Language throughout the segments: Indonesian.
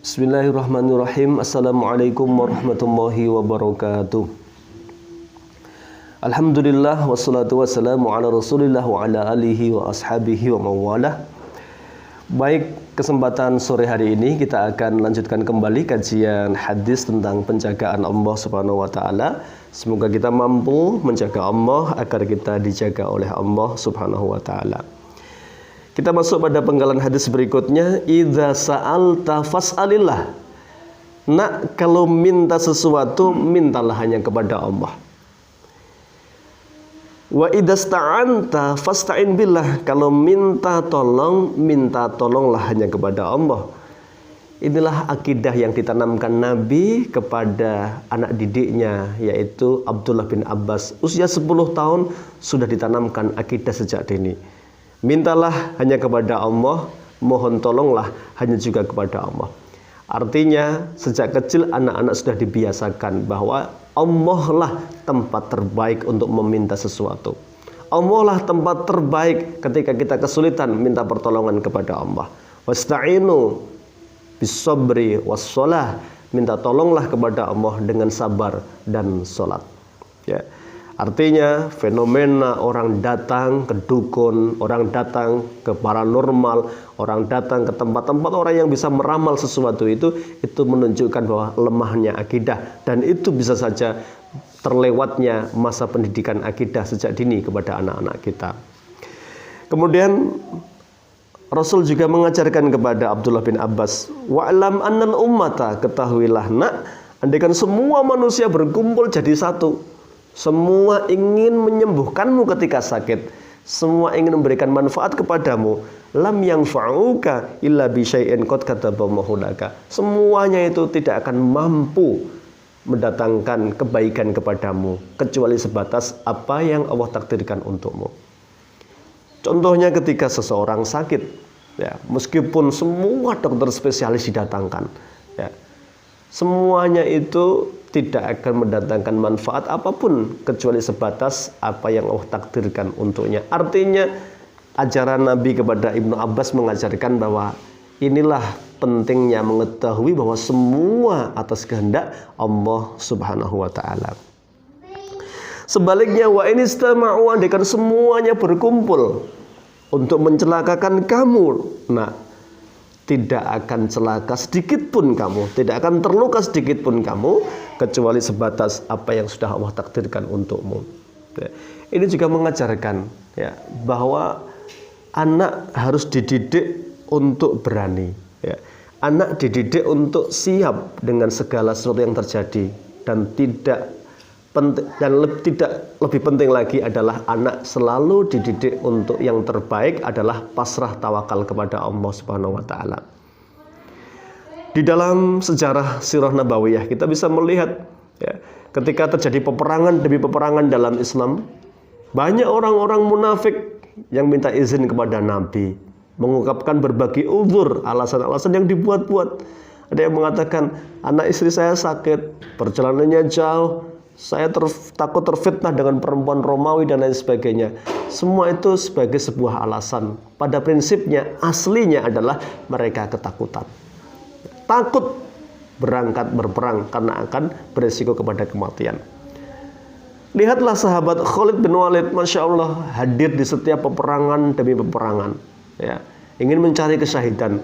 Bismillahirrahmanirrahim. Assalamualaikum warahmatullahi wabarakatuh. Alhamdulillah wassalatu wassalamu ala Rasulillah wa ala alihi wa ashabihi wa mawalah. Baik, kesempatan sore hari ini kita akan lanjutkan kembali kajian hadis tentang penjagaan Allah Subhanahu wa taala. Semoga kita mampu menjaga Allah agar kita dijaga oleh Allah Subhanahu wa taala. Kita masuk pada penggalan hadis berikutnya. Idza sa'alta fas'alillah. Nak, kalau minta sesuatu, mintalah hanya kepada Allah. Wa idza sta'anta fasta'in billah. Kalau minta tolonglah hanya kepada Allah. Inilah akidah yang ditanamkan Nabi kepada anak didiknya, yaitu Abdullah bin Abbas. Usia 10 tahun sudah ditanamkan akidah sejak dini. Mintalah hanya kepada Allah, mohon tolonglah hanya juga kepada Allah. Artinya sejak kecil anak-anak sudah dibiasakan bahwa Allah lah tempat terbaik untuk meminta sesuatu. Allah lah tempat terbaik ketika kita kesulitan minta pertolongan kepada Allah. Wasta'inu bis-sabri was-shalah. Minta tolonglah kepada Allah dengan sabar dan salat. Ya. Artinya fenomena orang datang ke dukun, orang datang ke paranormal, orang datang ke tempat-tempat orang yang bisa meramal sesuatu itu menunjukkan bahwa lemahnya akidah, dan itu bisa saja terlewatnya masa pendidikan akidah sejak dini kepada anak-anak kita. Kemudian Rasul juga mengajarkan kepada Abdullah bin Abbas, wa'lam annal ummata, ketahuilah nak, andaikan semua manusia berkumpul jadi satu, semua ingin menyembuhkanmu ketika sakit, semua ingin memberikan manfaat kepadamu, lam yanfa'uka illa bi syai'in qad katabahu laka. Semuanya itu tidak akan mampu mendatangkan kebaikan kepadamu kecuali sebatas apa yang Allah takdirkan untukmu. Contohnya ketika seseorang sakit, ya, meskipun semua dokter spesialis didatangkan, ya, semuanya itu tidak akan mendatangkan manfaat apapun kecuali sebatas apa yang Allah takdirkan untuknya. Artinya ajaran Nabi kepada Ibnu Abbas mengajarkan bahwa inilah pentingnya mengetahui bahwa semua atas kehendak Allah Subhanahu wa taala. Sebaliknya, wa in istama'u, andaikan semuanya berkumpul untuk mencelakakan kamu, nah, tidak akan celaka sedikit pun kamu, tidak akan terluka sedikit pun kamu, kecuali sebatas apa yang sudah Allah takdirkan untukmu. Ya. Ini juga mengajarkan, ya, bahwa anak harus dididik untuk berani. Ya. Anak dididik untuk siap dengan segala sesuatu yang terjadi, dan lebih penting lagi adalah anak selalu dididik untuk yang terbaik adalah pasrah tawakal kepada Allah Subhanahu wa taala. Di dalam sejarah sirah nabawiyah kita bisa melihat, ya, ketika terjadi peperangan demi peperangan dalam Islam, banyak orang-orang munafik yang minta izin kepada Nabi, mengungkapkan berbagai uzur, alasan-alasan yang dibuat-buat. Ada yang mengatakan, anak istri saya sakit, perjalanannya jauh, saya takut terfitnah dengan perempuan Romawi dan lain sebagainya. Semua itu sebagai sebuah alasan. Pada prinsipnya, aslinya adalah mereka ketakutan. Takut berangkat berperang karena akan beresiko kepada kematian. Lihatlah sahabat Khalid bin Walid, Masya Allah, hadir di setiap peperangan demi peperangan, ya, ingin mencari kesyahidan.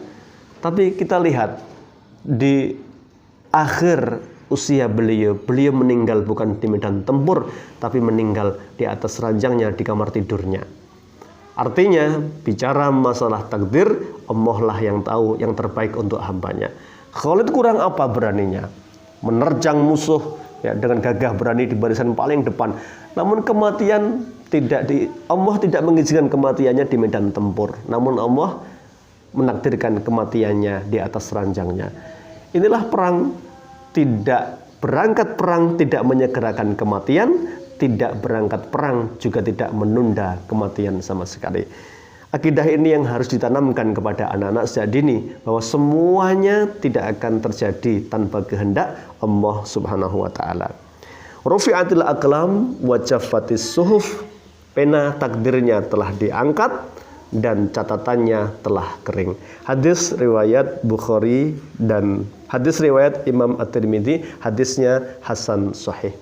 Tapi kita lihat di akhir usia beliau meninggal bukan di medan tempur, tapi meninggal di atas ranjangnya di kamar tidurnya. Artinya bicara masalah takdir, Allah lah yang tahu yang terbaik untuk hambanya. Khalid kurang apa beraninya? Menerjang musuh, ya, dengan gagah berani di barisan paling depan. Namun kematian Allah tidak mengizinkan kematiannya di medan tempur. Namun Allah menakdirkan kematiannya di atas ranjangnya. Inilah perang. Tidak berangkat perang tidak menyegerakan kematian, tidak berangkat perang juga tidak menunda kematian sama sekali. Akidah ini yang harus ditanamkan kepada anak-anak sejak dini, bahwa semuanya tidak akan terjadi tanpa kehendak Allah Subhanahu wa taala. Rufi'atil aqlam wa jaffatis suhuf, pena takdirnya telah diangkat, dan catatannya telah kering. Hadis riwayat Bukhari dan hadis riwayat Imam At-Tirmidzi, hadisnya hasan sahih.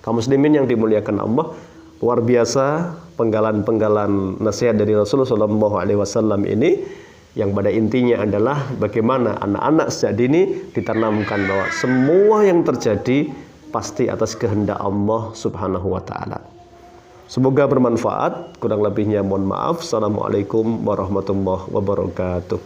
Kaum muslimin yang dimuliakan Allah, luar biasa penggalan-penggalan nasihat dari Rasulullah SAW ini, yang pada intinya adalah bagaimana anak-anak sejak dini ditanamkan bahwa semua yang terjadi pasti atas kehendak Allah Subhanahu wa taala. Semoga bermanfaat, kurang lebihnya mohon maaf. Assalamualaikum warahmatullahi wabarakatuh.